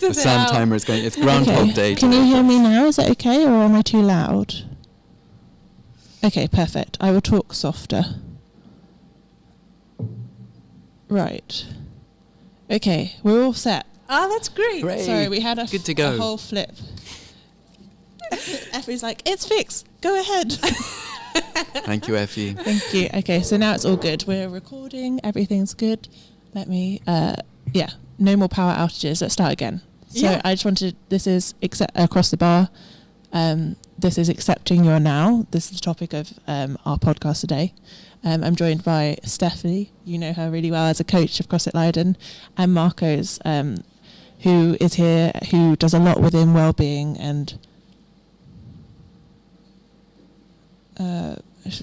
The sound timer is going. It's Groundhog Day. Can you hear me now? Is that okay, or am I too loud? Okay, perfect. I will talk softer. Right. Okay, we're all set. Ah, that's great. Sorry, we had a whole flip. Effie's like, it's fixed. Go ahead. Thank you, Effie. Thank you. Okay, so now it's all good. We're recording. Everything's good. Let me, no more power outages. Let's start again. So I just wanted, this is across the bar. This is accepting your now. This is the topic of our podcast today. I'm joined by Stephanie. You know her really well as a coach of CrossFit Leiden, and Marcos, who is here, who does a lot within wellbeing and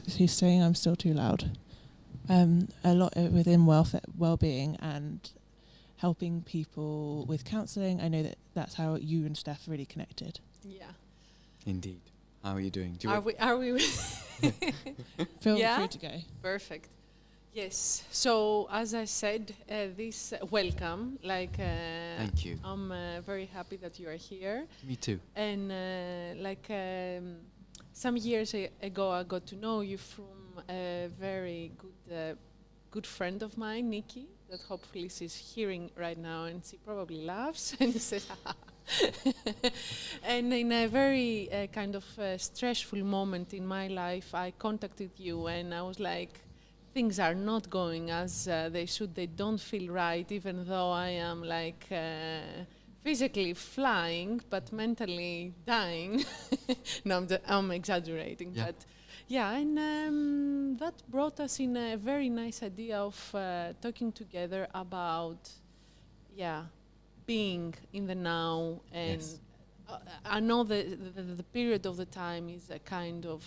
he's saying I'm still too loud. A lot within wellbeing and helping people with counselling. I know that's how you and Steph really connected. Yeah. Indeed. How are you doing? Are we? Feel free to go. Perfect. Yes. So as I said, this welcome. Thank you. I'm very happy that you are here. Me too. And some years ago, I got to know you from a very good friend of mine, Nikki, that hopefully she's hearing right now, and she probably laughs and says, and in a very kind of stressful moment in my life, I contacted you, and I was like, things are not going as they should. They don't feel right, even though I am like physically flying, but mentally dying. No, I'm exaggerating, but yeah, and that brought us in a very nice idea of talking together about, being in the now. And I know the period of the time is a kind of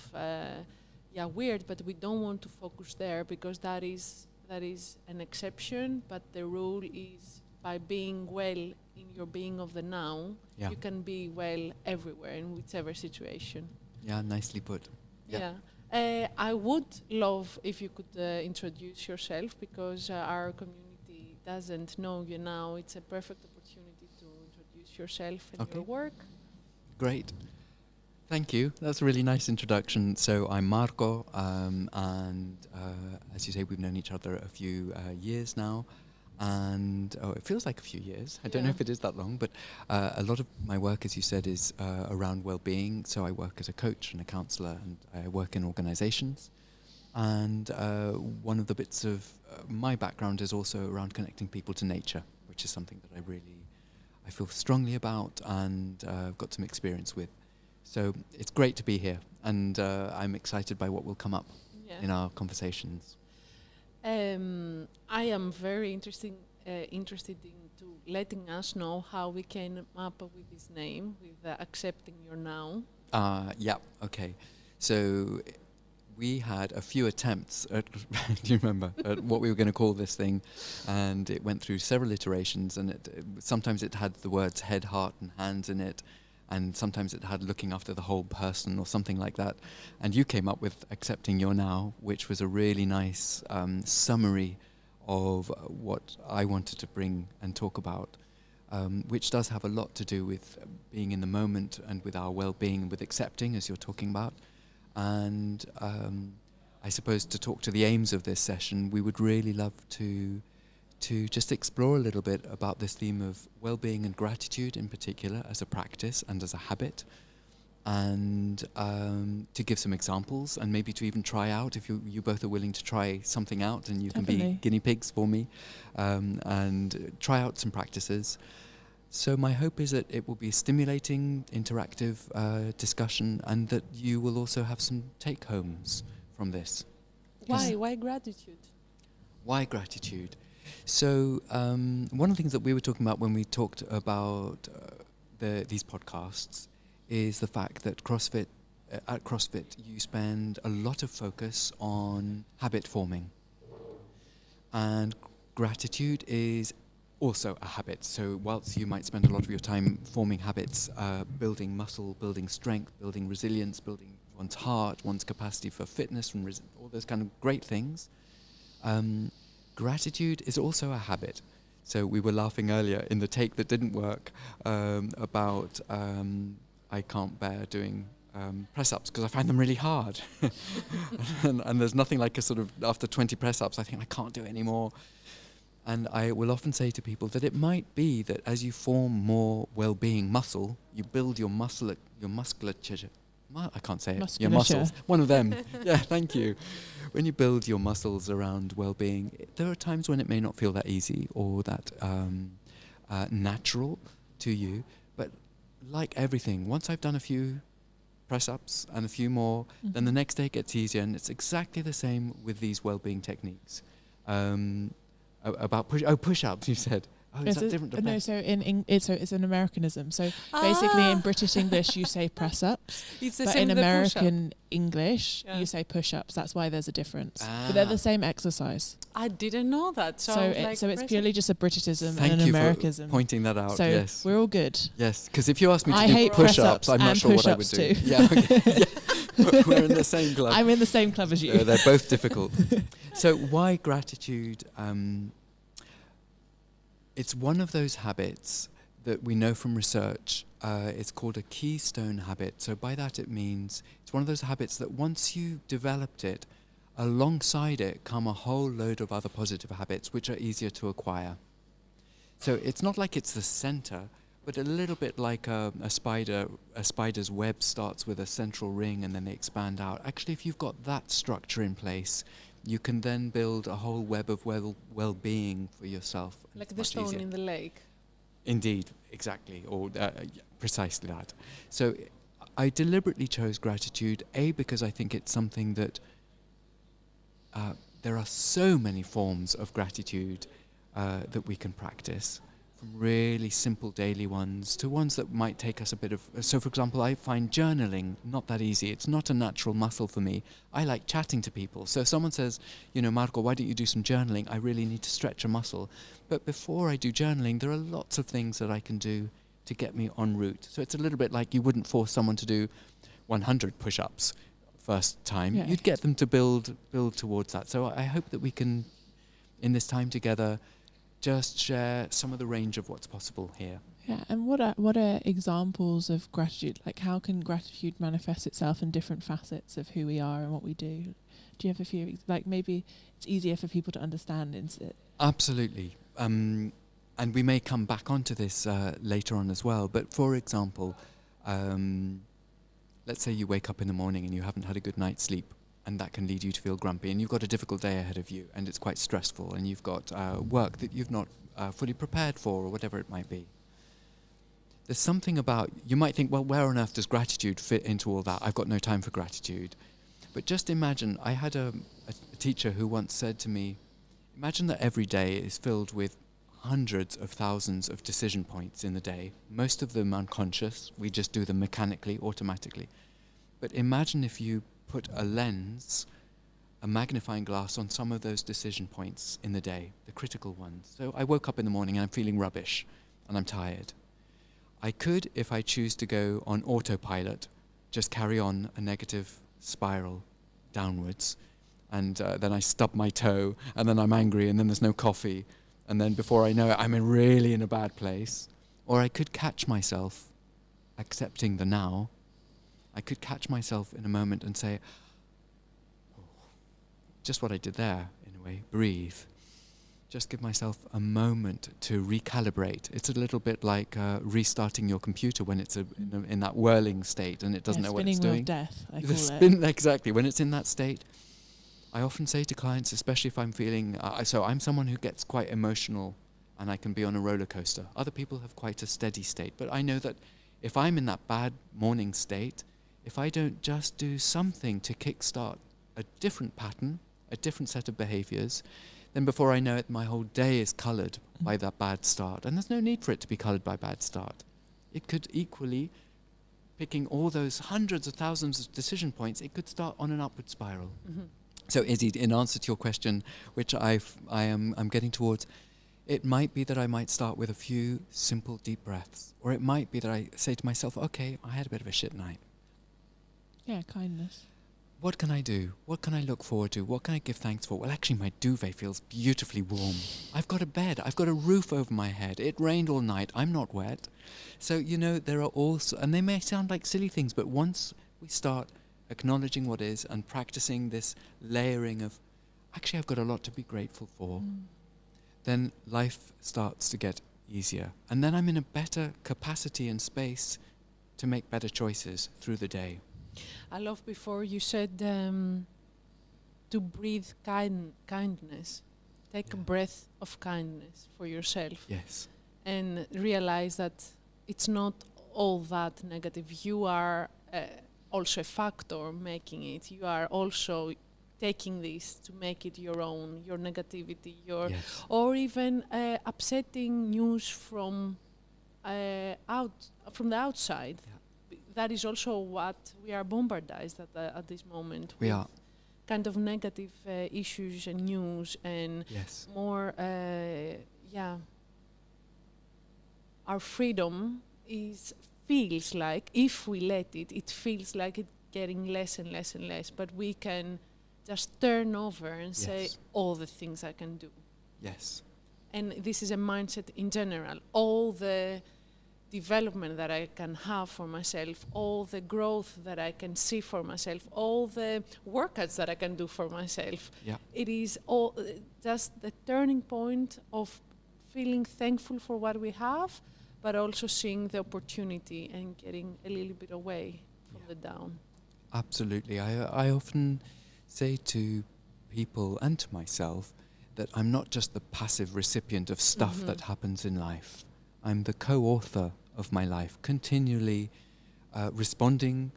weird, but we don't want to focus there, because that is an exception. But the rule is, by being well in your being of the now, you can be well everywhere in whichever situation. Yeah, nicely put. Yeah. I would love if you could introduce yourself, because our community doesn't know you now. It's a perfect opportunity to introduce yourself and your work. Great. Thank you. That's a really nice introduction. So I'm Marco, and as you say, we've known each other a few years now. And it feels like a few years. I don't know if it is that long, but a lot of my work, as you said, is around well-being. So I work as a coach and a counsellor, and I work in organisations. And one of the bits of my background is also around connecting people to nature, which is something that I feel strongly about, and I've got some experience with. So it's great to be here, and I'm excited by what will come up in our conversations. I am very interested into letting us know how we came up with this name, with accepting your now. Okay. So we had a few attempts at, do you remember, at what we were going to call this thing, and it went through several iterations, and sometimes it had the words head, heart, and hands in it, and sometimes it had looking after the whole person or something like that. And you came up with Accepting Your Now, which was a really nice summary of what I wanted to bring and talk about, which does have a lot to do with being in the moment and with our well-being and with accepting, as you're talking about. And I suppose to talk to the aims of this session, we would really love to just explore a little bit about this theme of well-being and gratitude in particular as a practice and as a habit, and to give some examples, and maybe to even try out, if you both are willing to try something out, and you can be guinea pigs for me, and try out some practices. So my hope is that it will be a stimulating, interactive discussion, and that you will also have some take-homes from this. Why gratitude? Why gratitude? So one of the things that we were talking about when we talked about these podcasts is the fact that at CrossFit you spend a lot of focus on habit forming, and gratitude is also a habit. So whilst you might spend a lot of your time forming habits, building muscle, building strength, building resilience, building one's heart, one's capacity for fitness, and all those kind of great things, gratitude is also a habit. So we were laughing earlier in the take that didn't work about I can't bear doing press-ups because I find them really hard. and there's nothing like a sort of, after 20 press-ups, I think I can't do it anymore. And I will often say to people that it might be that as you form more well-being muscle, you build your musculature. I can't say it. Your muscles. One of them. Yeah, thank you. When you build your muscles around well-being, there are times when it may not feel that easy or that natural to you. But like everything, once I've done a few press-ups and a few more, then the next day it gets easier. And it's exactly the same with these well-being techniques. About push-ups, you said. Oh, is that different? No, so it's an Americanism. So basically, in British English, you say press-ups, but in American English, you say push-ups. That's why there's a difference. But they're the same exercise. I didn't know that. So it's purely just a Britishism Thank and an you Americanism. for pointing that out. So yes, we're all good. Yes, because if you ask me to I do hate push-ups, I'm not sure what I would do. Too. Yeah, okay. Yeah. We're in the same club. I'm in the same club as you. They're both difficult. So why gratitude? It's one of those habits that we know from research. It's called a keystone habit. So by that it means it's one of those habits that once you developed it, alongside it come a whole load of other positive habits which are easier to acquire. So it's not like it's the center, but a little bit like a spider's web starts with a central ring and then they expand out. Actually, if you've got that structure in place, you can then build a whole web of well-being for yourself. Like the stone in the lake. Indeed, exactly, or precisely that. So I deliberately chose gratitude, because I think it's something that there are so many forms of gratitude that we can practice, from really simple daily ones to ones that might take us a bit of... So, for example, I find journaling not that easy. It's not a natural muscle for me. I like chatting to people. So if someone says, Marco, why don't you do some journaling? I really need to stretch a muscle. But before I do journaling, there are lots of things that I can do to get me en route. So it's a little bit like you wouldn't force someone to do 100 push-ups first time. Yeah. You'd get them to build towards that. So I hope that we can, in this time together, just share some of the range of what's possible here. Yeah, and what are examples of gratitude? Like, how can gratitude manifest itself in different facets of who we are and what we do? Do you have a few, like maybe it's easier for people to understand? Absolutely. And we may come back onto this later on as well. But for example, let's say you wake up in the morning and you haven't had a good night's sleep. And that can lead you to feel grumpy, and you've got a difficult day ahead of you, and it's quite stressful, and you've got work that you've not fully prepared for, or whatever it might be. There's something about, you might think, well, where on earth does gratitude fit into all that? I've got no time for gratitude. But just imagine, I had a teacher who once said to me, imagine that every day is filled with hundreds of thousands of decision points in the day, most of them unconscious, we just do them mechanically, automatically. But imagine if you put a lens, a magnifying glass on some of those decision points in the day, the critical ones. So I woke up in the morning and I'm feeling rubbish and I'm tired. I could, if I choose to go on autopilot, just carry on a negative spiral downwards, and then I stub my toe, and then I'm angry, and then there's no coffee, and then before I know it, I'm really in a bad place. Or I could catch myself accepting the now. I could catch myself in a moment and say, oh, just what I did there, in a way, breathe. Just give myself a moment to recalibrate. It's a little bit like restarting your computer when it's in that whirling state and it doesn't know what it's doing. Spinning wheel of death, I call it. Exactly. When it's in that state, I often say to clients, especially if I'm feeling... so I'm someone who gets quite emotional and I can be on a roller coaster. Other people have quite a steady state. But I know that if I'm in that bad morning state, if I don't just do something to kickstart a different pattern, a different set of behaviors, then before I know it, my whole day is coloured by that bad start. And there's no need for it to be coloured by bad start. It could equally, picking all those hundreds of thousands of decision points, it could start on an upward spiral. Mm-hmm. So Izzy, in answer to your question, which I'm getting towards, it might be that I might start with a few simple deep breaths. Or it might be that I say to myself, okay, I had a bit of a shit night. Yeah, kindness. what can I do? What can I look forward to? What can I give thanks for? Well, actually, my duvet feels beautifully warm. I've got a bed. I've got a roof over my head. It rained all night. I'm not wet. So, there are also, and they may sound like silly things, but once we start acknowledging what is and practicing this layering of, actually, I've got a lot to be grateful for, then life starts to get easier. And then I'm in a better capacity and space to make better choices through the day. I love before you said to breathe kindness. Take a breath of kindness for yourself. Yes. And realize that it's not all that negative. You are also a factor making it. You are also taking this to make it your own, your negativity, Yes. or even upsetting news from the outside. Yeah. That is also what we are bombarded at this moment. We with are. kind of negative issues and news and Yes. more, our freedom feels like, if we let it feels like it's getting less and less and less, but we can just turn over and say Yes. all the things I can do. Yes. And this is a mindset in general. All the development that I can have for myself, all the growth that I can see for myself, all the workouts that I can do for myself. Yeah. It is all just the turning point of feeling thankful for what we have, but also seeing the opportunity and getting a little bit away from the down. Absolutely. I often say to people and to myself that I'm not just the passive recipient of stuff that happens in life. I'm the co-author of my life, continually responding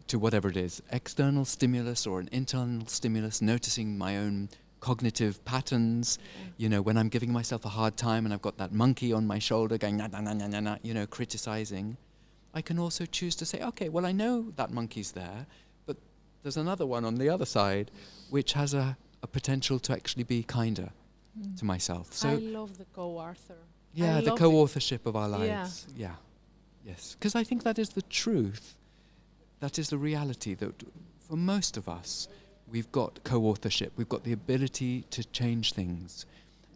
to whatever it is, external stimulus or an internal stimulus, noticing my own cognitive patterns. When I'm giving myself a hard time and I've got that monkey on my shoulder going, na, na, na, na, na, na, criticizing, I can also choose to say, okay, well, I know that monkey's there, but there's another one on the other side which has a potential to actually be kinder to myself. So I love the co-author. yeah, I the love co-authorship of our Yeah. lives. Yeah. Yes. Because I think that is the truth. That is the reality that for most of us, we've got co-authorship. We've got the ability to change things.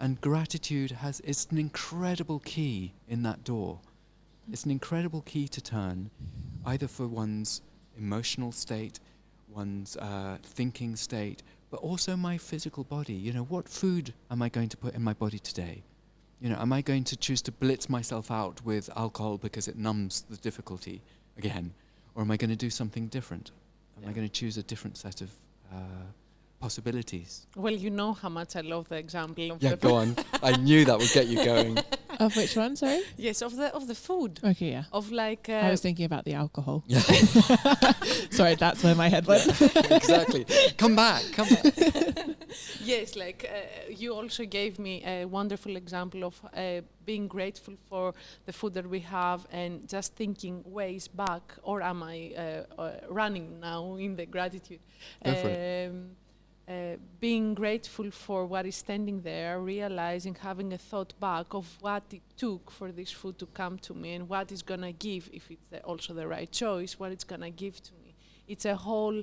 And gratitude is an incredible key in that door. It's an incredible key to turn, either for one's emotional state, one's thinking state, but also my physical body. What food am I going to put in my body today? Am I going to choose to blitz myself out with alcohol because it numbs the difficulty again? Or am I going to do something different? Am I going to choose a different set of possibilities? Well, you know how much I love the example of Yeah, go on. I knew that would get you going. Of which one, sorry? Yes, of the food. Okay, yeah. Of like I was thinking about the alcohol. Yeah. Sorry, that's where my head went. Exactly. Come back. yes, like you also gave me a wonderful example of being grateful for the food that we have and just thinking ways back, or am I running now in the gratitude? Go for it. Being grateful for what is standing there, realizing, having a thought back of what it took for this food to come to me and what it's gonna give, if it's also the right choice, what it's gonna give to me. It's a whole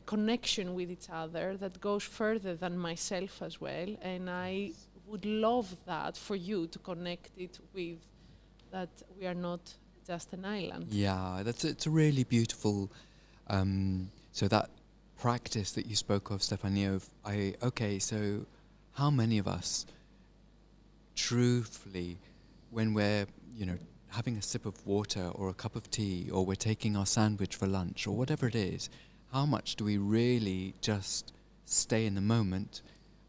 connection with each other that goes further than myself as well, and I would love that for you to connect it with that we are not just an island. Yeah, it's a really beautiful. So that practice that you spoke of, Stefania. So how many of us, truthfully, when we're having a sip of water or a cup of tea, or we're taking our sandwich for lunch, or whatever it is, how much do we really just stay in the moment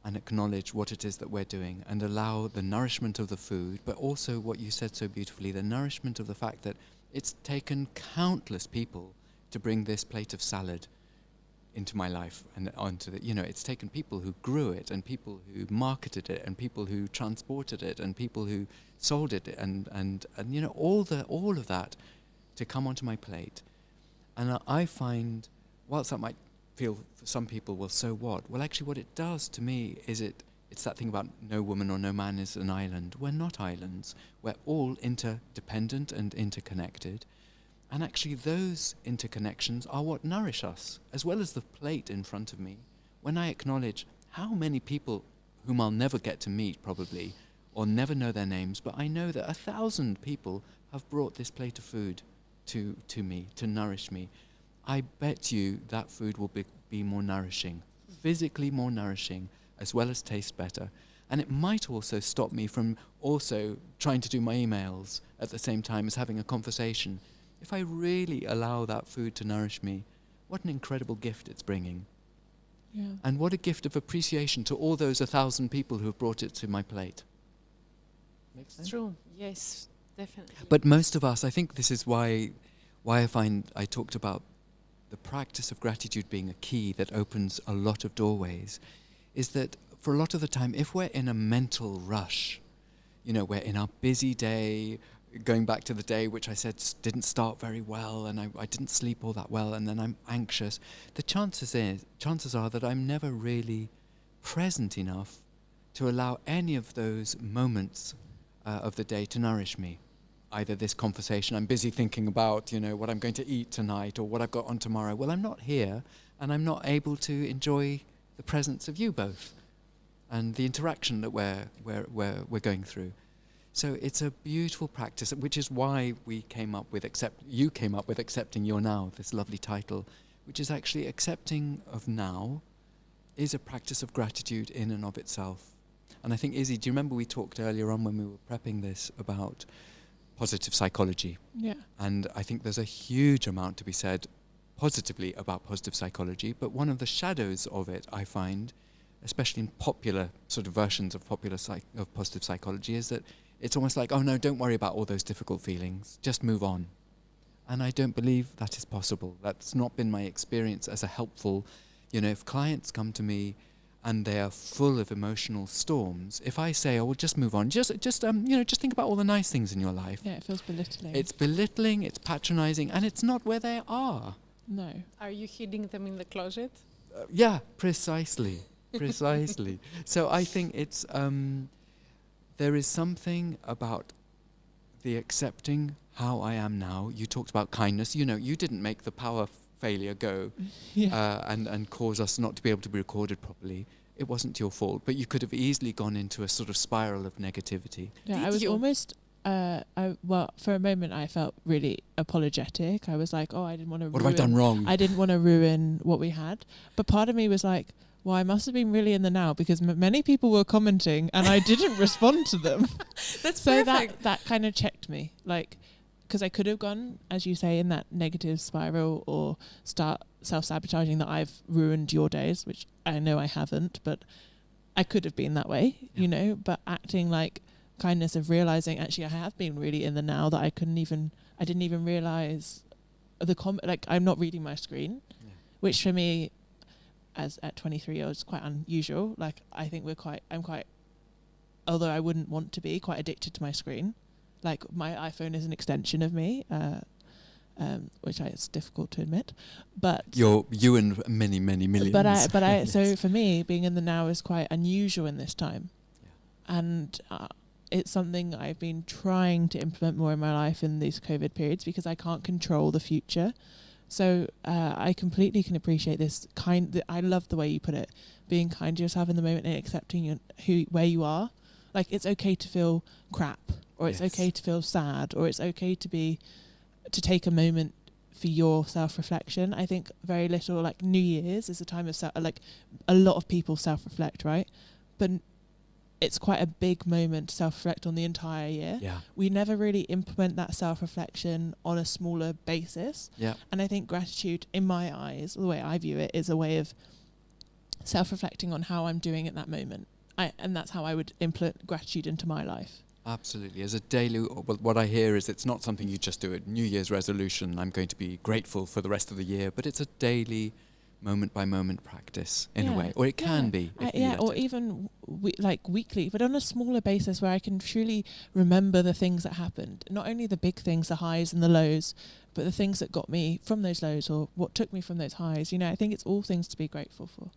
and acknowledge what it is that we're doing and allow the nourishment of the food, but also what you said so beautifully, the nourishment of the fact that it's taken countless people to bring this plate of salad into my life and onto the, it's taken people who grew it and people who marketed it and people who transported it and people who sold it and all of that to come onto my plate. And I find, whilst that might feel for some people, well, so what? Well, actually what it does to me is it's that thing about no woman or no man is an island. We're not islands. We're all interdependent and interconnected. And actually those interconnections are what nourish us, as well as the plate in front of me. When I acknowledge how many people whom I'll never get to meet probably, or never know their names, but I know that 1,000 people have brought this plate of food to me, to nourish me. I bet you that food will be more nourishing, physically more nourishing, as well as taste better. And it might also stop me from also trying to do my emails at the same time as having a conversation. If I really allow that food to nourish me, what an incredible gift it's bringing. Yeah. And what a gift of appreciation to all those 1,000 people who have brought it to my plate. Makes sense? True. Yes, definitely. But most of us, I think this is why I find I talked about the practice of gratitude being a key that opens a lot of doorways, is that for a lot of the time, if we're in a mental rush, you know, we're in our busy day, going back to the day which I said didn't start very well, and I didn't sleep all that well, and then I'm anxious, the chances are that I'm never really present enough to allow any of those moments of the day to nourish me. Either this conversation, I'm busy thinking about, you know, what I'm going to eat tonight or what I've got on tomorrow. Well, I'm not here, and I'm not able to enjoy the presence of you both and the interaction that we're going through. So it's a beautiful practice, which is why you came up with Accepting Your Now, this lovely title, which is actually accepting of now is a practice of gratitude in and of itself. And I think, Izzy, do you remember we talked earlier on when we were prepping this about positive psychology? Yeah. And I think there's a huge amount to be said positively about positive psychology, but one of the shadows of it, I find, especially in popular sort of versions of of positive psychology, is that it's almost like, oh no, don't worry about all those difficult feelings, just move on. And I don't believe that is possible. That's not been my experience as a helpful, you know, if clients come to me and they are full of emotional storms, if I say, oh, well, just move on, just think about all the nice things in your life. Yeah, it feels belittling. It's belittling, it's patronizing, and it's not where they are. No. Are you hiding them in the closet? Yeah, precisely. Precisely. So I think it's, there is something about the accepting how I am now. You talked about kindness. You know, you didn't make the power failure go and cause us not to be able to be recorded properly. It wasn't your fault, but you could have easily gone into a sort of spiral of negativity. Yeah, I was almost, for a moment I felt really apologetic. I was like, oh, I didn't want to What have I done wrong? I didn't want to ruin what we had. But part of me was like, well, I must have been really in the now because many people were commenting and I didn't respond to them. That's so perfect. that kind of checked me, like, because I could have gone, as you say, in that negative spiral or start self-sabotaging that I've ruined your days, which I know I haven't, but I could have been that way, you know, but acting like kindness of realizing actually I have been really in the now, that I didn't even realize like I'm not reading my screen, which for me, as at 23 years, is quite unusual. Like I think I'm quite, although I wouldn't want to be, quite addicted to my screen. Like my iPhone is an extension of me, which it's difficult to admit, but You and many millions. But I Yes. so for me, being in the now is quite unusual in this time, and it's something I've been trying to implement more in my life in these COVID periods because I can't control the future. So I completely can appreciate this I love the way you put it, being kind to yourself in the moment and accepting where you are. Like it's okay to feel crap, or it's okay to feel sad, or it's okay to take a moment for your self-reflection. I think very little, like New Year's is a time of like a lot of people self-reflect, right? But it's quite a big moment to self-reflect on the entire year. Yeah. We never really implement that self-reflection on a smaller basis. Yeah. And I think gratitude, in my eyes, the way I view it, is a way of self-reflecting on how I'm doing at that moment. And that's how I would implement gratitude into my life. Absolutely. As a daily, what I hear is it's not something you just do, a New Year's resolution, I'm going to be grateful for the rest of the year, but it's a daily, moment-by-moment practice in a way. Or it can be. If you let or it. even like weekly, but on a smaller basis where I can truly remember the things that happened. Not only the big things, the highs and the lows, but the things that got me from those lows or what took me from those highs. You know, I think it's all things to be grateful for.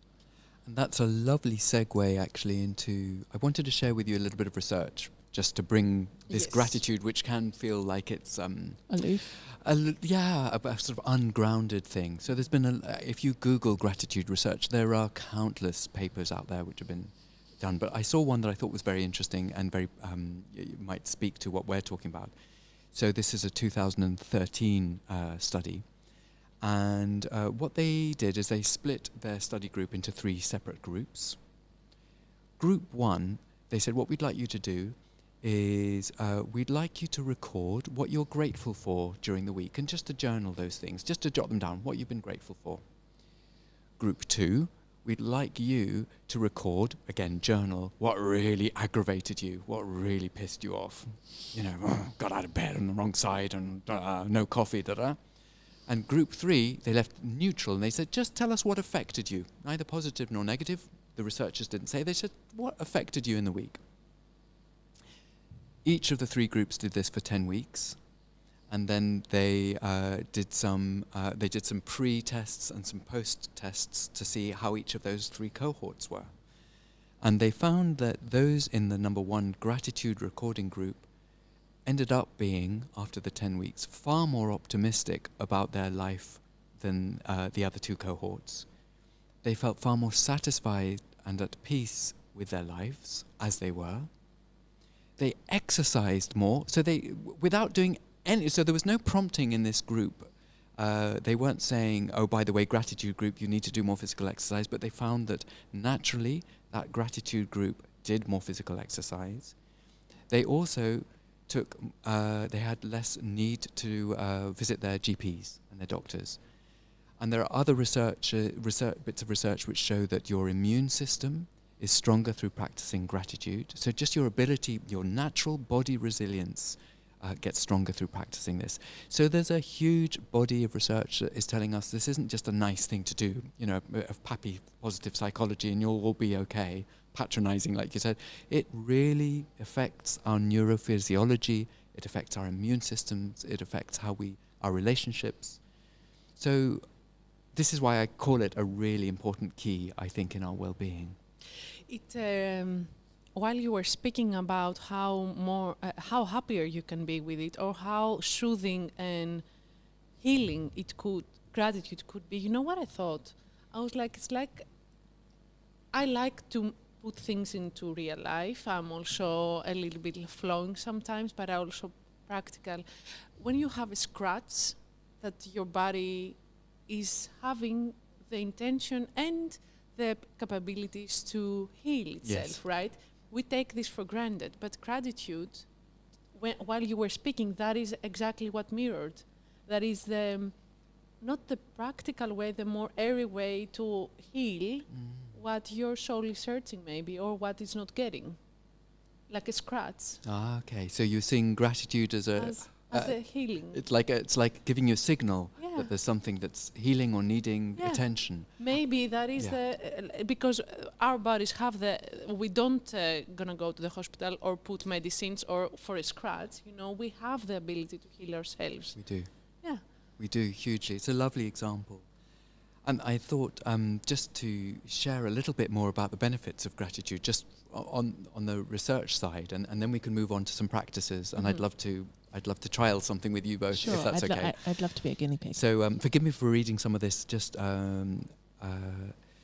And that's a lovely segue actually into, I wanted to share with you a little bit of research just to bring this Yes. gratitude, which can feel like it's Aloof. a sort of ungrounded thing. So there's been if you Google gratitude research, there are countless papers out there which have been done. But I saw one that I thought was very interesting and very might speak to what we're talking about. So this is a 2013 study. And what they did is they split their study group into 3 separate groups. Group 1, they said, what we'd like you to do is we'd like you to record what you're grateful for during the week, and just to journal those things, just to jot them down, what you've been grateful for. Group 2, we'd like you to record, again, journal, what really aggravated you, what really pissed you off. You know, got out of bed on the wrong side and no coffee, da-da. And group 3, they left neutral, and they said, just tell us what affected you, neither positive nor negative. The researchers didn't say. They said, what affected you in the week? Each of the 3 groups did this for 10 weeks, and then they did some pre-tests and some post-tests to see how each of those 3 cohorts were. And they found that those in the number 1 gratitude recording group ended up being, after the 10 weeks, far more optimistic about their life than the other 2 cohorts. They felt far more satisfied and at peace with their lives as they were. They exercised more, so without doing any, so there was no prompting in this group. They weren't saying, oh, by the way, gratitude group, you need to do more physical exercise, but they found that naturally that gratitude group did more physical exercise. They also they had less need to visit their GPs and their doctors. And there are other bits of research which show that your immune system is stronger through practicing gratitude. So just your ability, your natural body resilience gets stronger through practicing this. So there's a huge body of research that is telling us this isn't just a nice thing to do, you know, of pappy positive psychology and you'll all be okay, patronizing like you said. It really affects our neurophysiology, it affects our immune systems, it affects our relationships. So this is why I call it a really important key, I think, in our well-being. While you were speaking about how happier you can be with it, or how soothing and healing gratitude could be, you know what I thought? I was like, it's like, I like to put things into real life. I'm also a little bit flowing sometimes, but I'm also practical. When you have a scratch that your body is having the intention and the capabilities to heal itself, Yes. right? We take this for granted, but gratitude, while you were speaking, that is exactly what mirrored. That is not the practical way, the more airy way to heal what your soul is searching maybe, or what it's not getting, like a scratch. Ah, okay. So you're seeing gratitude as a healing. It's like giving you a signal Yeah. that there's something that's healing or needing Yeah. attention. Maybe that is because our bodies have we don't gonna go to the hospital or put medicines or for a scratch, you know, we have the ability to heal ourselves. We do. Yeah. We do hugely. It's a lovely example. And I thought just to share a little bit more about the benefits of gratitude, just on the research side, and then we can move on to some practices. And I'd love to trial something with you both, Sure, if that's okay. I'd love to be a guinea pig. So forgive me for reading some of this. Just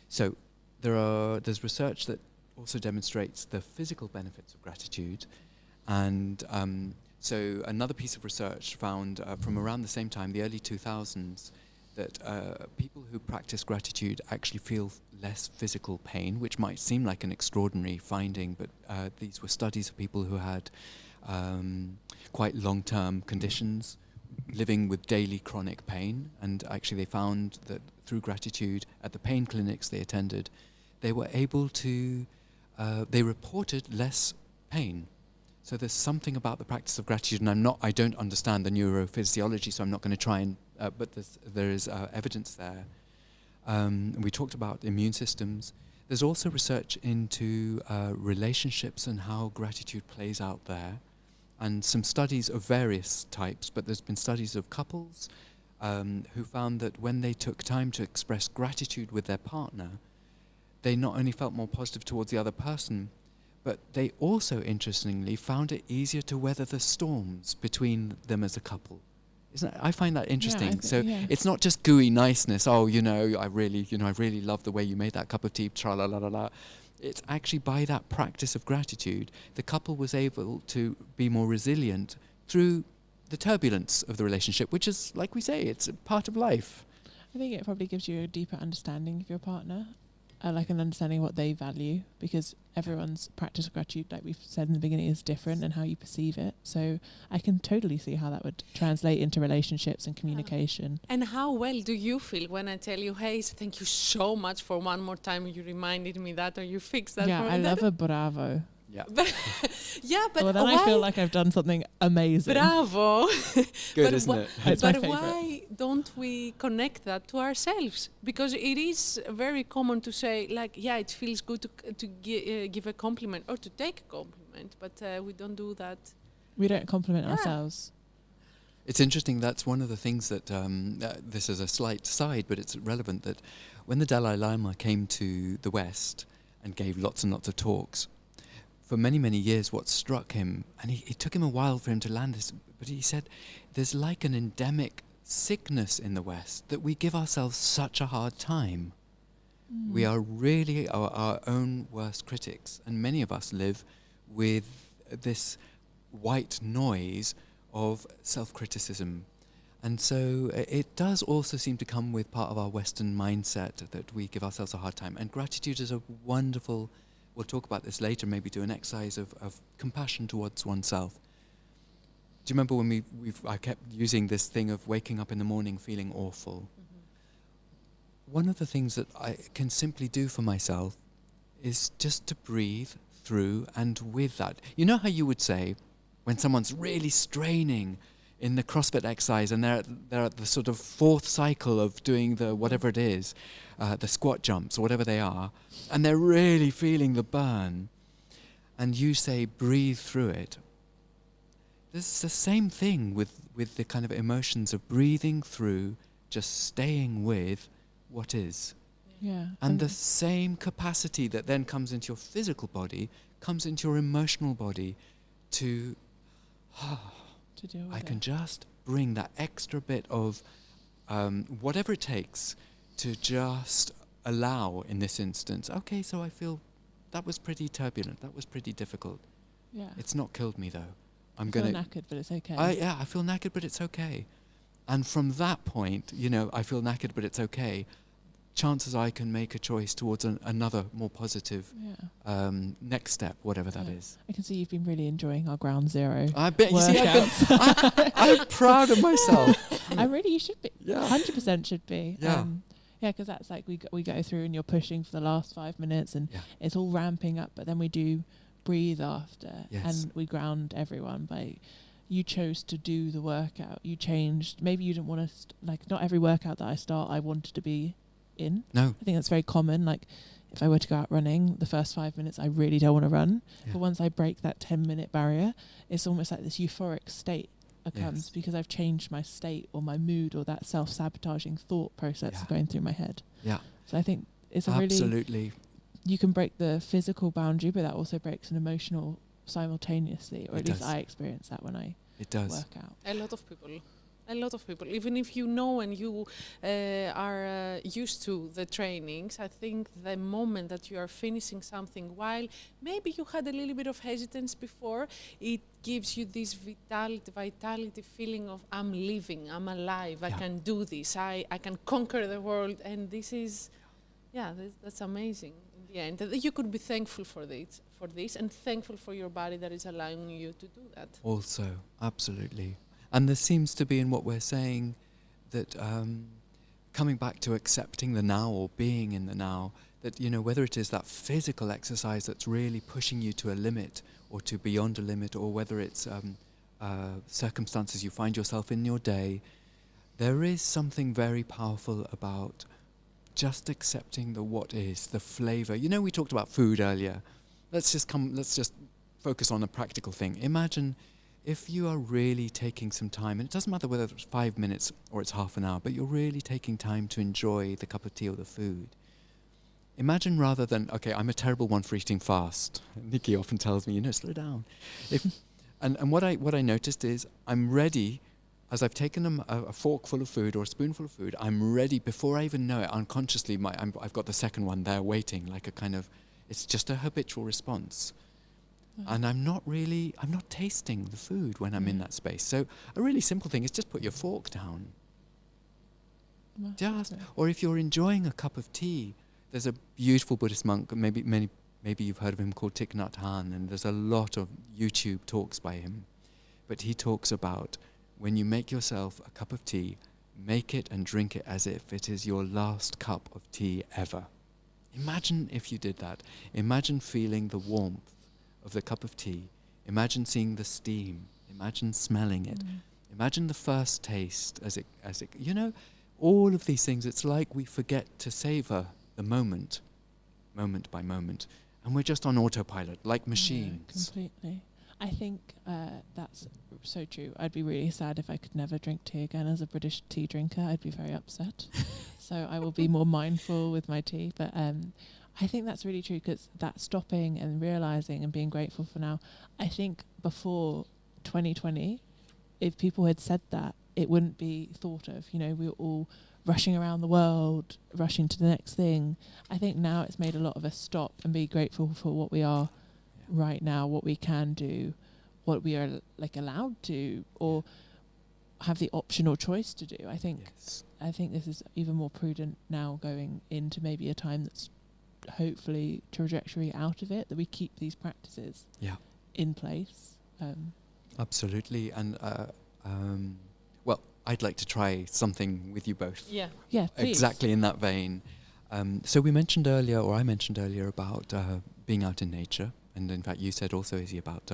so there's research that also demonstrates the physical benefits of gratitude, and so another piece of research found from around the same time, the early 2000s, that people who practice gratitude actually feel less physical pain, which might seem like an extraordinary finding, but these were studies of people who had quite long-term conditions, living with daily chronic pain, and actually they found that through gratitude at the pain clinics they attended, they were able to, they reported less pain. So there's something about the practice of gratitude, and I don't understand the neurophysiology, so I'm not going to try and, but there is evidence there. We talked about immune systems. There's also research into relationships and how gratitude plays out there, and some studies of various types, but there's been studies of couples who found that when they took time to express gratitude with their partner, they not only felt more positive towards the other person, But they also, interestingly, found it easier to weather the storms between them as a couple. Isn't it? I find that interesting. So it's not just gooey niceness. Oh, I really love the way you made that cup of tea. Tra la la la la. It's actually by that practice of gratitude, the couple was able to be more resilient through the turbulence of the relationship, which is, like we say, it's a part of life. I think it probably gives you a deeper understanding of your partner, like an understanding of what they value, because everyone's practice of gratitude, like we've said in the beginning, is different and how you perceive it. So I can totally see how that would translate into relationships and communication. And how well do you feel when I tell you, hey, thank you so much for one more time, you reminded me that, or you fixed that Yeah, for I me? love a bravo. Yeah. Yeah, but Well, then why? I feel like I've done something amazing. Bravo. Good, But isn't it? It's my But favourite. why don't we connect that to ourselves? Because it is very common to say, like, yeah, it feels good to give a compliment or to take a compliment, but we don't do that. We don't compliment Yeah. ourselves. It's interesting. That's one of the things that this is a slight side, but it's relevant, that when the Dalai Lama came to the West and gave lots and lots of talks, for many, many years, what struck him, and it took him a while for him to land this, but he said, there's like an endemic sickness in the West that we give ourselves such a hard time. We are really our own worst critics, and many of us live with this white noise of self-criticism. And so it does also seem to come with part of our Western mindset that we give ourselves a hard time. And gratitude is a wonderful, we'll talk about this later, maybe do an exercise of compassion towards oneself. Do you remember when I kept using this thing of waking up in the morning feeling awful? One of the things that I can simply do for myself is just to breathe through and with that. You know how you would say, when someone's really straining in the CrossFit exercise and they're at the sort of fourth cycle of doing the whatever it is, the squat jumps or whatever they are, and they're really feeling the burn, and you say breathe through it. This is the same thing with the kind of emotions of breathing through, just staying with what is. Yeah. And the same capacity that then comes into your physical body comes into your emotional body to deal with I it. can just bring that extra bit of whatever it takes to just allow, in this instance, okay, so I feel that was pretty turbulent, that was pretty difficult. Yeah. It's not killed me though. I feel knackered, but it's okay. I feel knackered, but it's okay. And from that point, I feel knackered, but it's okay. Chances I can make a choice towards another more positive next step, whatever that is. I can see you've been really enjoying our ground zero. I bet workouts. I'm proud of myself. You should be. Yeah. 100% should be. Yeah. Because that's like we go through and you're pushing for the last 5 minutes and it's all ramping up, but then we do breathe after and we ground everyone by. You chose to do the workout. You changed. Maybe you didn't want to. Not every workout that I start, I wanted to be in. No. I think that's very common. Like, if I were to go out running, the first 5 minutes, I really don't want to run. Yeah. But once I break that 10-minute barrier, it's almost like this euphoric state comes because I've changed my state or my mood or that self-sabotaging thought process going through my head. Yeah. So I think it's a absolutely. You can break the physical boundary, but that also breaks an emotional simultaneously, or It at least does. I experience that when I work out. A lot of people, even if you know and you are used to the trainings, I think the moment that you are finishing something, while maybe you had a little bit of hesitance before, it gives you this vitality feeling of I'm living, I'm alive, I can do this, I can conquer the world, and this is, that's amazing in the end. That you could be thankful for this, and thankful for your body that is allowing you to do that. Also, absolutely. And there seems to be in what we're saying that coming back to accepting the now or being in the now, that, whether it is that physical exercise that's really pushing you to a limit or to beyond a limit, or whether it's circumstances you find yourself in your day, there is something very powerful about just accepting the what is, the flavor. We talked about food earlier. Let's just focus on a practical thing. Imagine if you are really taking some time, and it doesn't matter whether it's 5 minutes or it's half an hour, but you're really taking time to enjoy the cup of tea or the food. imagine rather than, okay, I'm a terrible one for eating fast. Nikki often tells me, slow down. And what I noticed is I'm ready, as I've taken a fork full of food or a spoonful of food, I'm ready before I even know it. Unconsciously, I've got the second one there waiting, like a kind of, it's just a habitual response. And I'm not tasting the food when I'm in that space. So a really simple thing is just put your fork down. Or if you're enjoying a cup of tea, there's a beautiful Buddhist monk, maybe you've heard of him, called Thich Nhat Hanh, and there's a lot of YouTube talks by him. But he talks about when you make yourself a cup of tea, make it and drink it as if it is your last cup of tea ever. Imagine if you did that. Imagine feeling the warmth of the cup of tea. Imagine seeing the steam. Imagine smelling it. Imagine the first taste as it, all of these things. It's like we forget to savor the moment by moment, and we're just on autopilot, like machines. Yeah, completely. I think that's so true. I'd be really sad if I could never drink tea again as a British tea drinker. I'd be very upset. So I will be more mindful with my tea. But I think that's really true, because that stopping and realising and being grateful for now, I think before 2020, if people had said that, it wouldn't be thought of. We were all rushing around the world, rushing to the next thing. I think now it's made a lot of us stop and be grateful for what we are right now, what we can do, what we are allowed to, or have the option or choice to do. I think this is even more prudent now, going into maybe a time that's hopefully trajectory out of it, that we keep these practices in place. Absolutely. And well, I'd like to try something with you both. Yeah, please. Exactly in that vein. So I mentioned earlier about being out in nature, and in fact you said also, Izzy, about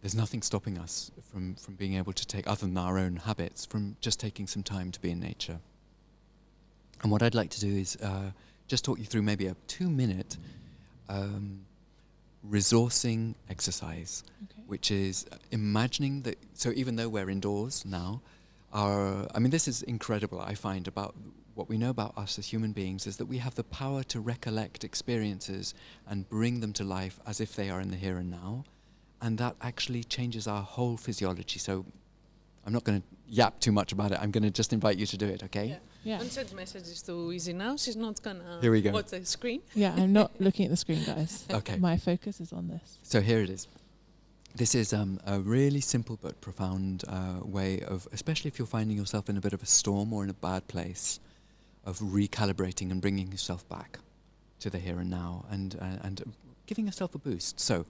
there's nothing stopping us from being able to take, other than our own habits, from just taking some time to be in nature. And what I'd like to do is just talk you through maybe a 2-minute resourcing exercise, which is imagining that, so even though we're indoors now, this is incredible, I find, about what we know about us as human beings, is that we have the power to recollect experiences and bring them to life as if they are in the here and now. And that actually changes our whole physiology. So I'm not going to yap too much about it. I'm going to just invite you to do it, okay? Yeah. Don't send messages to Izzy now. She's not going Here we to go. watch the screen. Yeah, I'm not looking at the screen, guys. Okay. My focus is on this. So here it is. This is a really simple but profound way of, especially if you're finding yourself in a bit of a storm or in a bad place, of recalibrating and bringing yourself back to the here and now, and giving yourself a boost. So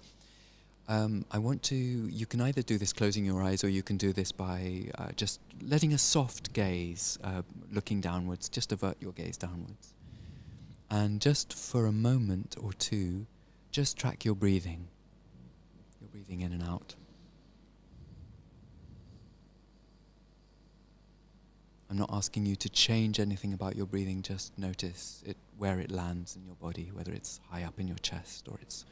you can either do this closing your eyes, or you can do this by just letting a soft gaze, looking downwards, just avert your gaze downwards. And just for a moment or two, just track your breathing. Your breathing in and out. I'm not asking you to change anything about your breathing, just notice it, where it lands in your body, whether it's high up in your chest or it's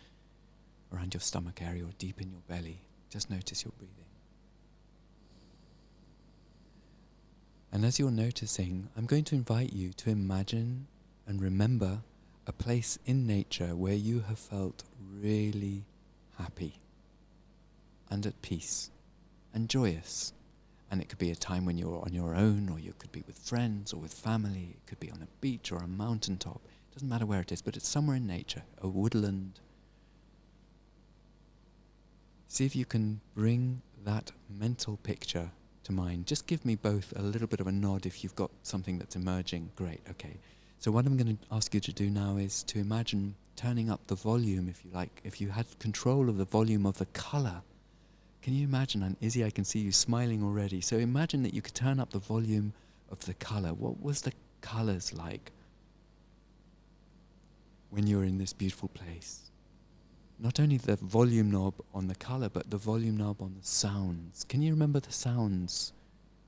around your stomach area or deep in your belly. Just notice your breathing. And as you're noticing, I'm going to invite you to imagine and remember a place in nature where you have felt really happy and at peace and joyous. And it could be a time when you're on your own, or you could be with friends or with family. It could be on a beach or a mountaintop. It doesn't matter where it is, but it's somewhere in nature, a woodland. See if you can bring that mental picture to mind. Just give me both a little bit of a nod if you've got something that's emerging. Great, okay. So what I'm going to ask you to do now is to imagine turning up the volume, if you like. If you had control of the volume of the colour. Can you imagine? And Izzy, I can see you smiling already. So imagine that you could turn up the volume of the colour. What was the colours like when you were in this beautiful place? Not only the volume knob on the colour, but the volume knob on the sounds. Can you remember the sounds?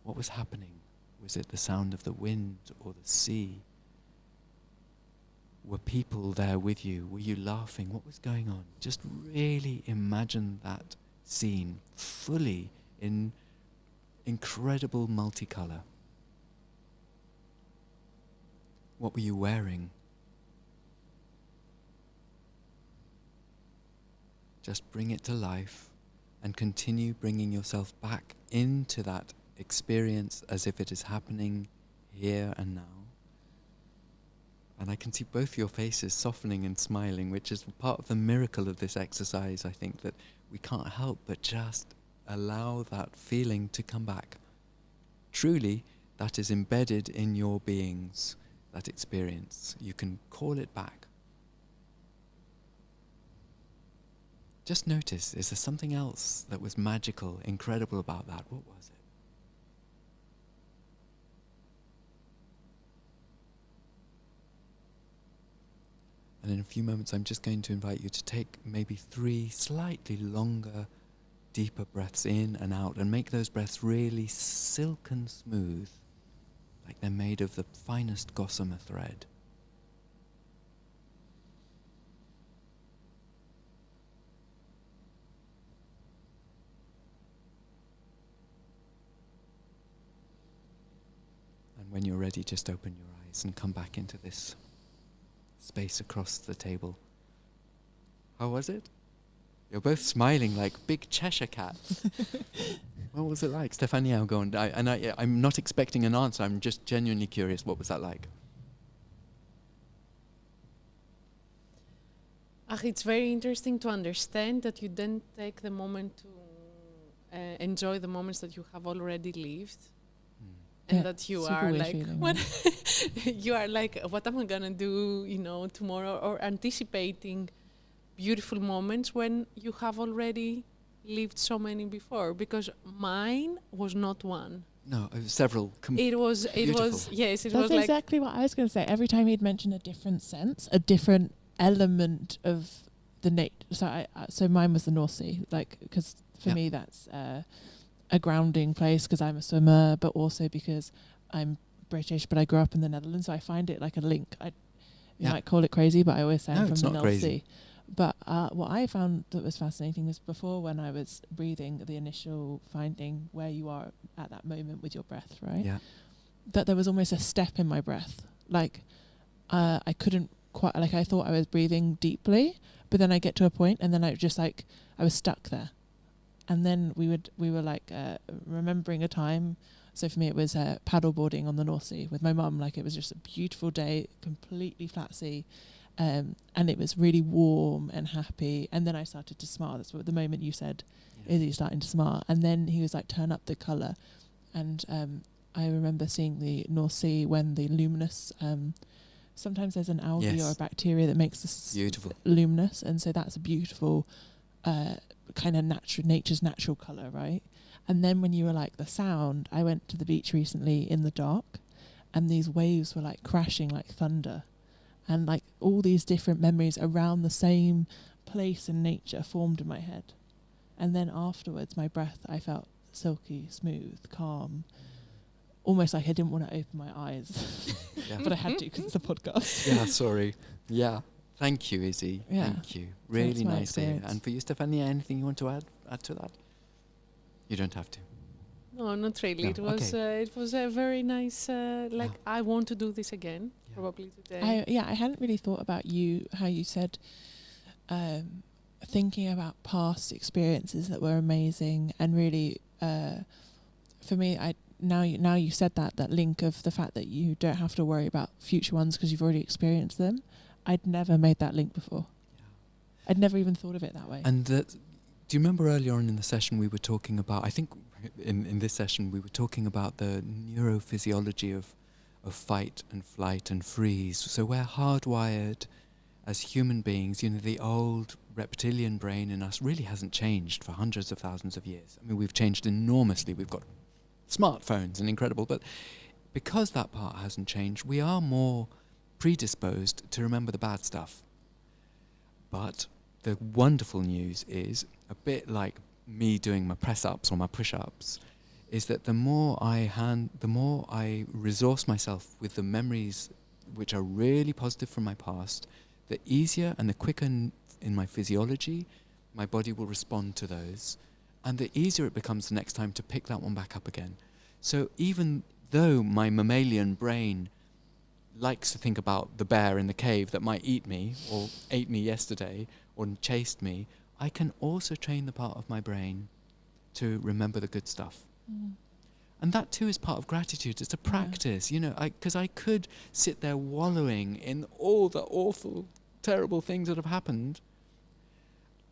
What was happening? Was it the sound of the wind or the sea? Were people there with you? Were you laughing? What was going on? Just really imagine that scene fully in incredible multicolour. What were you wearing? just bring it to life and continue bringing yourself back into that experience as if it is happening here and now. And I can see both your faces softening and smiling, which is part of the miracle of this exercise, I think, that we can't help but just allow that feeling to come back. Truly, that is embedded in your beings, that experience. You can call it back. Just notice, is there something else that was magical, incredible about that? What was it? And in a few moments, I'm just going to invite you to take maybe 3 slightly longer, deeper breaths in and out, and make those breaths really silken smooth, like they're made of the finest gossamer thread. And when you're ready, just open your eyes and come back into this space across the table. How was it? You're both smiling like big Cheshire cats. What was it like? Stefania, I'll go on. I'm not expecting an answer. I'm just genuinely curious. What was that like? It's very interesting to understand that you then take the moment to enjoy the moments that you have already lived. And that you are like, feeling, what you are like, what am I gonna do, tomorrow, or anticipating beautiful moments when you have already lived so many before. Because mine was not one. No, it was several. It was, yes, it was like. That's exactly what I was going to say. Every time he'd mention a different sense, a different element of the nature. So mine was the North Sea, like, because for me that's a grounding place because I'm a swimmer, but also because I'm British, but I grew up in the Netherlands, so I find it like a link. You might call it crazy, but I always say I'm from the North Sea. But what I found that was fascinating was before, when I was breathing, the initial finding where you are at that moment with your breath, right? Yeah. That there was almost a step in my breath. Like I couldn't quite, like I thought I was breathing deeply, but then I get to a point and then I just I was stuck there. And then we were like remembering a time. So for me, it was paddleboarding on the North Sea with my mum. Like, it was just a beautiful day, completely flat sea, and it was really warm and happy. And then I started to smile. That's what the moment you said, is he starting to smile? And then he was like, turn up the colour. And I remember seeing the North Sea when the luminous. Sometimes there's an algae or a bacteria that makes this beautiful luminous, and so that's a beautiful. Kind of nature's natural colour, right? And then when you were like the sound, I went to the beach recently in the dark, and these waves were like crashing like thunder, and like all these different memories around the same place in nature formed in my head. And then afterwards, my breath, I felt silky, smooth, calm, almost like I didn't want to open my eyes, but I had to because it's a podcast. Yeah, sorry. Yeah. Thank you, Izzy. Yeah. Thank you. Really nice to hear. And for you, Stefania, anything you want to add to that? You don't have to. No, not really. No. It was a very nice. I want to do this again, probably today. I hadn't really thought about how you said, thinking about past experiences that were amazing, and really, for me, now you said that link of the fact that you don't have to worry about future ones because you've already experienced them. I'd never made that link before. Yeah. I'd never even thought of it that way. And do you remember earlier on in the session we were talking about, I think in this session we were talking about the neurophysiology of fight and flight and freeze. So we're hardwired as human beings. The old reptilian brain in us really hasn't changed for hundreds of thousands of years. I mean, we've changed enormously. We've got smartphones and incredible, but because that part hasn't changed, we are more predisposed to remember the bad stuff. But the wonderful news is, a bit like me doing my press-ups or my push-ups, is that the more I resource myself with the memories which are really positive from my past, the easier and the quicker in my physiology my body will respond to those, and the easier it becomes the next time to pick that one back up again. So even though my mammalian brain likes to think about the bear in the cave that might eat me, or ate me yesterday, or chased me, I can also train the part of my brain to remember the good stuff. And that too is part of gratitude. It's a practice, you know, because I could sit there wallowing in all the awful, terrible things that have happened.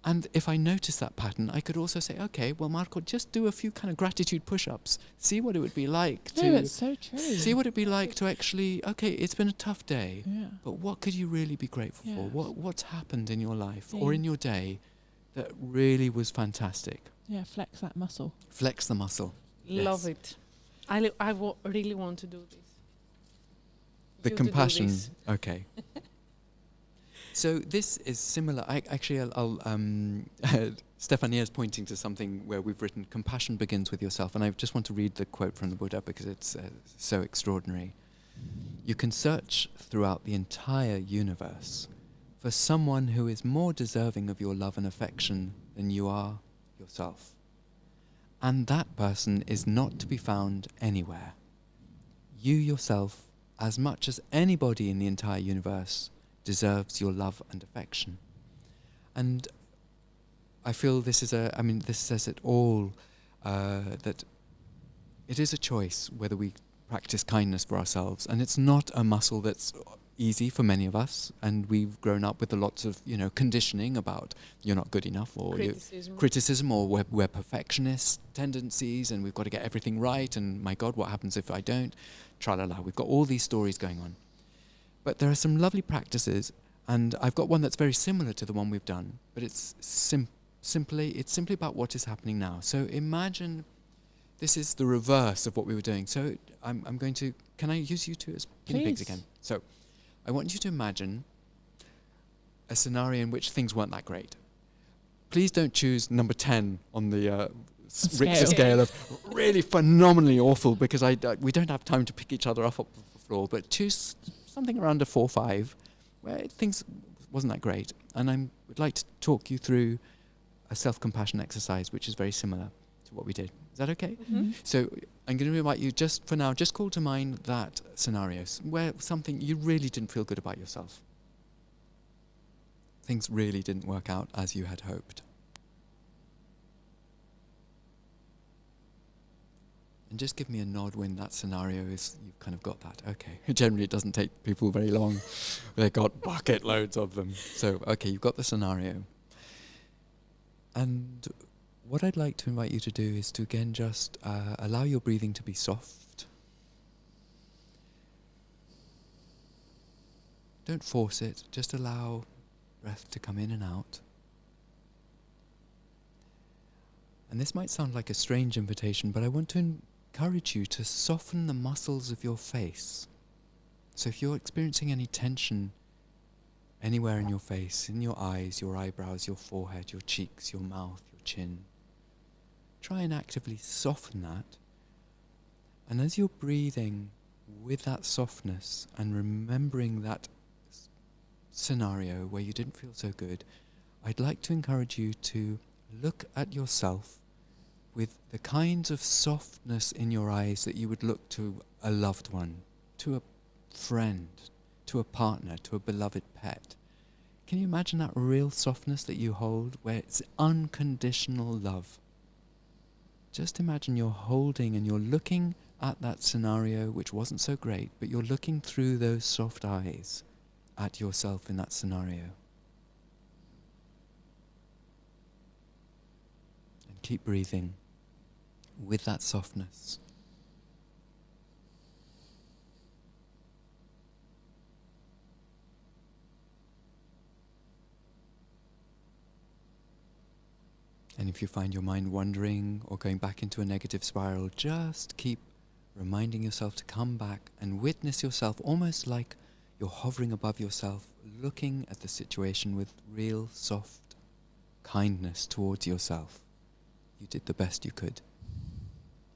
And if I notice that pattern, I could also say, okay, well, Marco, just do a few kind of gratitude push-ups. See what it would be like to... No, it's so true. See what it'd be like to actually, okay, it's been a tough day, Yeah. but what could you really be grateful for? Yeah. What's happened in your life Yeah. or in your day that really was fantastic? Yeah, flex that muscle. Flex the muscle. Love Yes. it. I really want to do this. The You to do compassion. this. Okay. So this is similar. I'll Stefania is pointing to something where we've written, compassion begins with yourself. And I just want to read the quote from the Buddha because it's so extraordinary. You can search throughout the entire universe for someone who is more deserving of your love and affection than you are yourself. And that person is not to be found anywhere. You yourself, as much as anybody in the entire universe, deserves your love and affection. And I feel this says it all, that it is a choice whether we practice kindness for ourselves. And it's not a muscle that's easy for many of us. And we've grown up with a lots of, conditioning about you're not good enough or criticism or we're perfectionist tendencies and we've got to get everything right. And my God, what happens if I don't? Tra-la-la. We've got all these stories going on. But there are some lovely practices, and I've got one that's very similar to the one we've done, but it's simply about what is happening now. So imagine this is the reverse of what we were doing. So I'm going to, can I use you two as guinea pigs again? So I want you to imagine a scenario in which things weren't that great. Please don't choose number 10 on the Richter scale of really phenomenally awful, because we don't have time to pick each other up off the floor, but choose something around a 4 or 5 where things wasn't that great. And I would like to talk you through a self-compassion exercise which is very similar to what we did. Is that okay? Mm-hmm. So I'm going to invite you just for now, just call to mind that scenario where something you really didn't feel good about yourself. Things really didn't work out as you had hoped. And just give me a nod when that scenario is, you've kind of got that. Okay. Generally, it doesn't take people very long. They've got bucket loads of them. So, okay, you've got the scenario. And what I'd like to invite you to do is to, again, just allow your breathing to be soft. Don't force it. Just allow breath to come in and out. And this might sound like a strange invitation, but I want to encourage you to soften the muscles of your face. So if you're experiencing any tension anywhere in your face, in your eyes, your eyebrows, your forehead, your cheeks, your mouth, your chin, try and actively soften that. And as you're breathing with that softness and remembering that scenario where you didn't feel so good, I'd like to encourage you to look at yourself with the kinds of softness in your eyes that you would look to a loved one, to a friend, to a partner, to a beloved pet. Can you imagine that real softness that you hold, where it's unconditional love? Just imagine you're holding and you're looking at that scenario which wasn't so great, but you're looking through those soft eyes at yourself in that scenario. And keep breathing with that softness. And if you find your mind wandering or going back into a negative spiral, just keep reminding yourself to come back and witness yourself almost like you're hovering above yourself, looking at the situation with real soft kindness towards yourself. You did the best you could.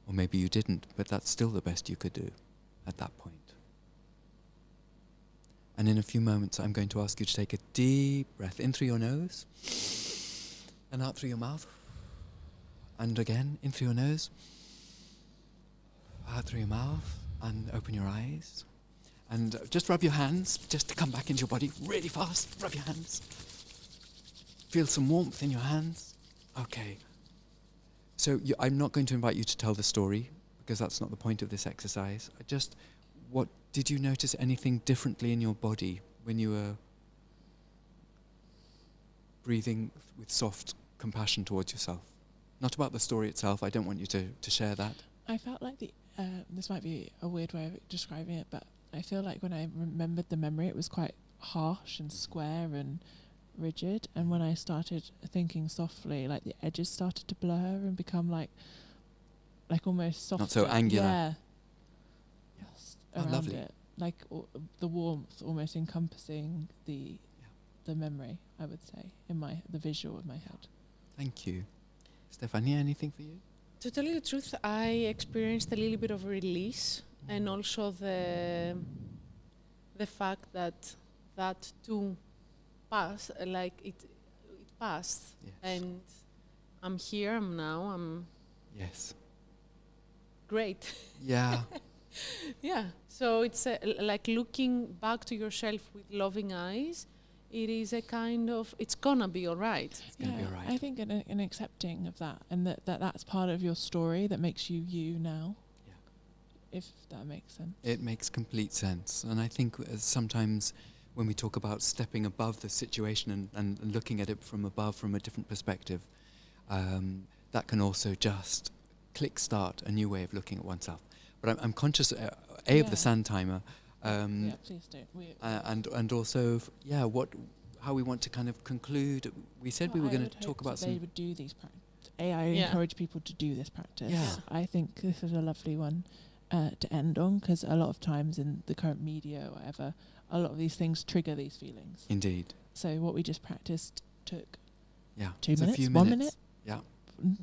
Or maybe you didn't, but that's still the best you could do at that point. And in a few moments, I'm going to ask you to take a deep breath in through your nose and out through your mouth. And again, in through your nose, out through your mouth, and open your eyes. And just rub your hands, just to come back into your body really fast. Rub your hands. feel some warmth in your hands. Okay. So I'm not going to invite you to tell the story because that's not the point of this exercise. What did you notice anything differently in your body when you were breathing with soft compassion towards yourself? Not about the story itself. I don't want you to share that. I felt like this might be a weird way of describing it, but I feel like when I remembered the memory, it was quite harsh and square and rigid. And when I started thinking softly, like the edges started to blur and become like almost softer. Not so angular. Yeah. Yes. Around lovely. it, like the warmth almost encompassing the memory. I would say the visual of my head. Thank you. Stefania, anything for you? To tell you the truth, I experienced a little bit of release, and also the fact that too passed, like it passed, Yes. and I'm here. I'm Yes. great. Yeah. Yeah. So it's like looking back to yourself with loving eyes. It is a kind of, it's gonna be all right. It's going to be all right. I think an accepting of that, and that's part of your story that makes you now. Yeah. If that makes sense. It makes complete sense. And I think sometimes when we talk about stepping above the situation and looking at it from above, from a different perspective, that can also just kickstart a new way of looking at oneself. But I'm conscious, of the sand timer. Yeah, please do. And also, how we want to kind of conclude. We said we were going to talk about they would do these I Yeah. encourage people to do this practice. Yeah. I think this is a lovely one to end on, because a lot of times in the current media or whatever, a lot of these things trigger these feelings. Indeed. So what we just practiced took 2 It's minutes, a few 1 minutes. minute. Yeah.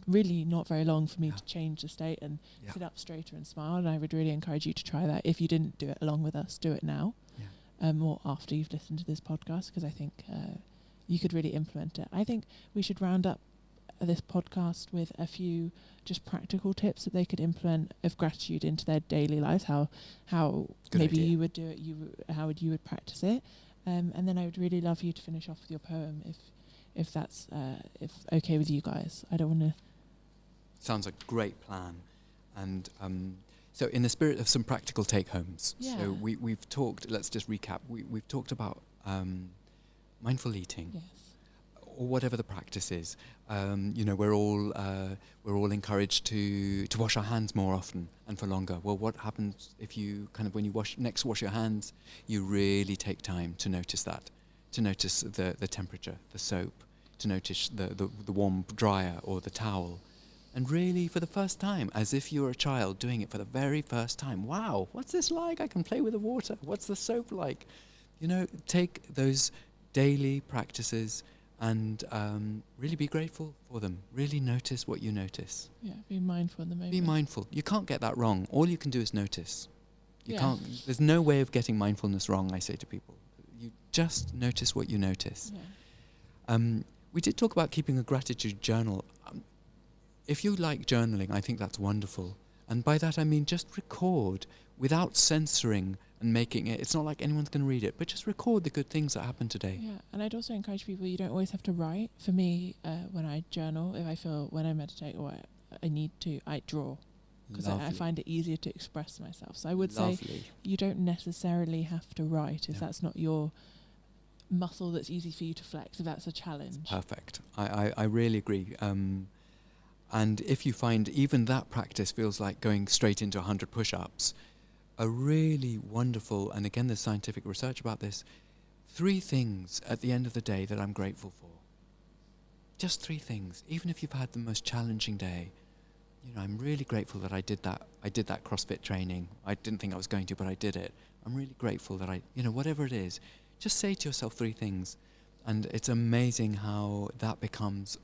Really not very long for me Yeah. to change the state and Yeah. sit up straighter and smile. And I would really encourage you to try that. If you didn't do it along with us, do it now. Yeah. Or after you've listened to this podcast, because I think you could really implement it. I think we should round up this podcast with a few just practical tips that they could implement of gratitude into their daily lives. How Good maybe idea. you would do it. How you would practice it. And then I would really love you to finish off with your poem, if that's if okay with you guys. I don't want to. Sounds like a great plan. And so in the spirit of some practical take-homes, Yeah. so we've talked, let's just recap, we've talked about mindful eating, Yes. or whatever the practice is. We're all encouraged to wash our hands more often and for longer. Well, what happens if you when you wash your hands, you really take time to notice that, to notice the temperature, the soap, to notice the warm dryer or the towel. And really, for the first time, as if you were a child doing it for the very first time. Wow, what's this like? I can play with the water. What's the soap like? Take those daily practices and really be grateful for them. Really notice what you notice. Yeah. Be mindful in the moment. Be mindful. You can't get that wrong. All you can do is notice. You Yeah. can't. There's no way of getting mindfulness wrong, I say to people. You just notice what you notice. Yeah. We did talk about keeping a gratitude journal. If you like journaling, I think that's wonderful. And by that I mean just record without censoring and making it. It's not like anyone's going to read it, but just record the good things that happened today. Yeah, and I'd also encourage people, you don't always have to write. For me, when I journal, when I meditate or I need to, I draw. Because I find it easier to express myself. So I would say you don't necessarily have to write if that's not your muscle that's easy for you to flex, if that's a challenge. Perfect. I really agree. And if you find even that practice feels like going straight into 100 push-ups, a really wonderful, and again there's scientific research about this, 3 things at the end of the day that I'm grateful for. Just 3 things. Even if you've had the most challenging day, I'm really grateful that I did that. I did that CrossFit training. I didn't think I was going to, but I did it. I'm really grateful that whatever it is, just say to yourself 3 things. And it's amazing how that becomes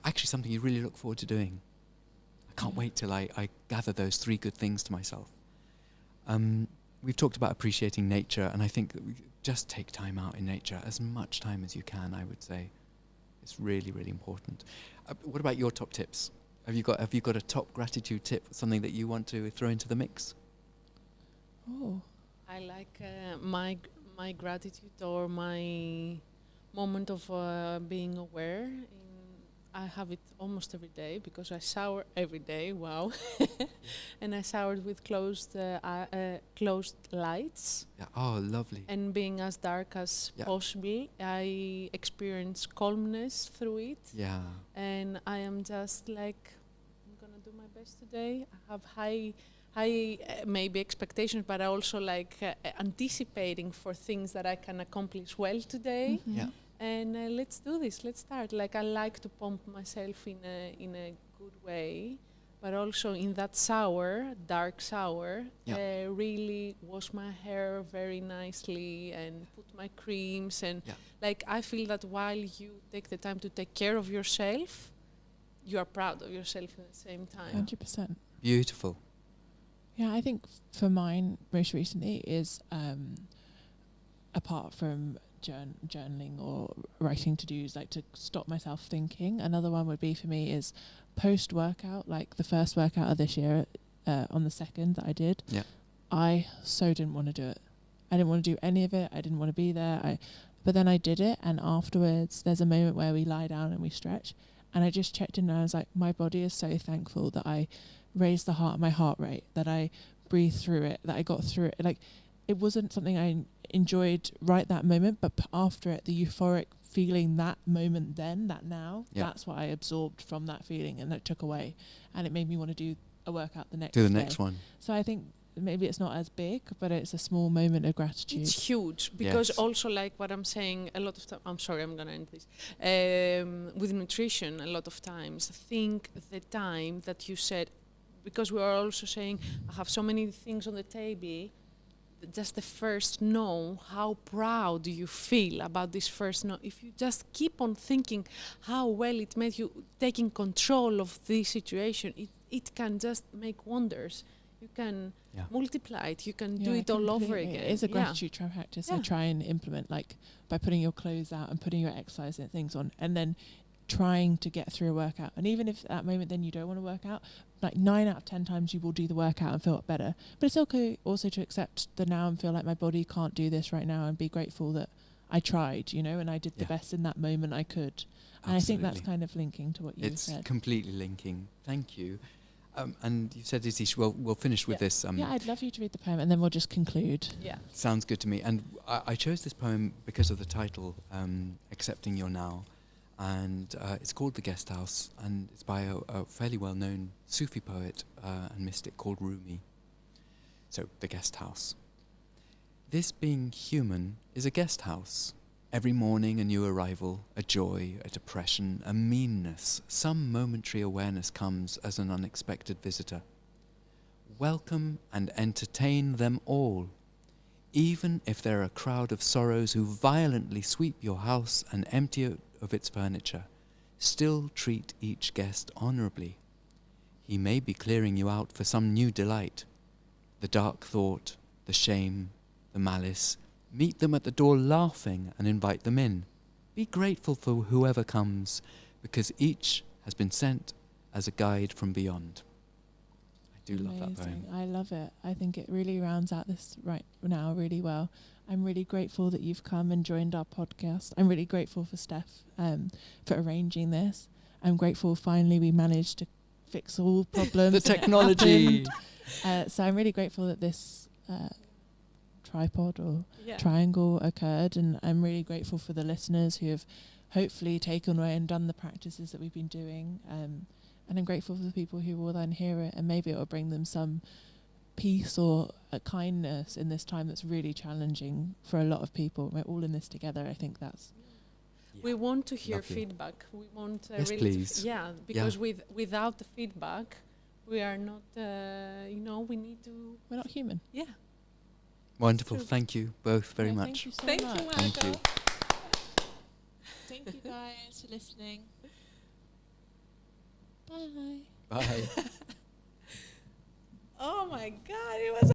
actually something you really look forward to doing. I can't wait till I gather those 3 good things to myself. We've talked about appreciating nature, and I think that we just take time out in nature, as much time as you can, I would say. It's really, really important. What about your top tips? Have you got a top gratitude tip, something that you want to throw into the mix? Oh. I like my gratitude or my moment of being aware. I have it almost every day because I shower every day. Wow, and I showered with closed lights. Yeah. Oh, lovely. And being as dark as Yeah. possible, I experience calmness through it. Yeah. And I am just like, I'm gonna do my best today. I have high maybe expectations, but I also like anticipating for things that I can accomplish well today. Mhm. Yeah. And let's do this. Let's start. Like I like to pump myself in a good way, but also in that shower, dark shower, Yeah. really wash my hair very nicely and put my creams and Yeah. like I feel that while you take the time to take care of yourself, you are proud of yourself at the same time. 100%. Beautiful. Yeah, I think for mine, most recently, is apart from journaling or writing to-dos, like to stop myself thinking. Another one would be for me is post-workout, like the first workout of this year on the 2nd that I did. Yeah. I so didn't want to do it. I didn't want to do any of it. I didn't want to be there. But then I did it, and afterwards there's a moment where we lie down and we stretch, and I just checked in and I was like, my body is so thankful that I raised my heart rate, that I breathed through it, that I got through it. Like, it wasn't something I enjoyed right that moment, but after it, the euphoric feeling that moment then, that now, that's what I absorbed from that feeling, and that took away, and it made me want to do a workout the next day. Do the next one. So I think maybe it's not as big, but it's a small moment of gratitude. It's huge because Yes. also like what I'm saying a lot of time, I'm sorry, I'm going to end this. With nutrition, a lot of times, think the time that you said, because we are also saying, I have so many things on the table, just the first no, how proud you feel about this first no. If you just keep on thinking how well it made you taking control of this situation, it can just make wonders. You can multiply it. You can do it all over completely. again. It is a gratitude practice I Yeah. try and implement, like by putting your clothes out and putting your exercise and things on, and then trying to get through a workout. And even if at that moment then you don't want to work out, like 9 out of 10 times you will do the workout and feel better. But it's okay also to accept the now and feel like my body can't do this right now, and be grateful that I tried, and I did the best in that moment I could. And I think that's Absolutely. kind of linking to what you It's said. completely linking. Thank you. And you said, Itish, we'll finish with this. Yeah, I'd love you to read the poem and then we'll just conclude. Yeah. Sounds good to me. And I chose this poem because of the title, Accepting Your Now. And it's called The Guest House, and it's by a fairly well-known Sufi poet and mystic called Rumi. So, The Guest House. This being human is a guest house. Every morning a new arrival, a joy, a depression, a meanness, some momentary awareness comes as an unexpected visitor. Welcome and entertain them all, even if they're a crowd of sorrows who violently sweep your house and empty it of its furniture. Still treat each guest honourably. He may be clearing you out for some new delight. The dark thought, the shame, the malice, meet them at the door laughing and invite them in. Be grateful for whoever comes, because each has been sent as a guide from beyond. I do love that poem. I love it. I think it really rounds out this right now really well. I'm really grateful that you've come and joined our podcast. I'm really grateful for Steph for arranging this. I'm grateful finally we managed to fix all problems. The technology. So I'm really grateful that this tripod or Yeah. triangle occurred, and I'm really grateful for the listeners who have hopefully taken away and done the practices that we've been doing. And I'm grateful for the people who will then hear it, and maybe it will bring them some peace or a kindness in this time that's really challenging for a lot of people. We're all in this together. I think that's We want to hear Lovely. feedback. We want Yes, really please. because without the feedback, we are not. We need to. we're not human. Yeah. Wonderful. True. Thank you both very Yeah, much. Thank you so Thank much. you, Thank you. Marco. Thank you guys for listening. Bye. Bye. Oh my God! It was.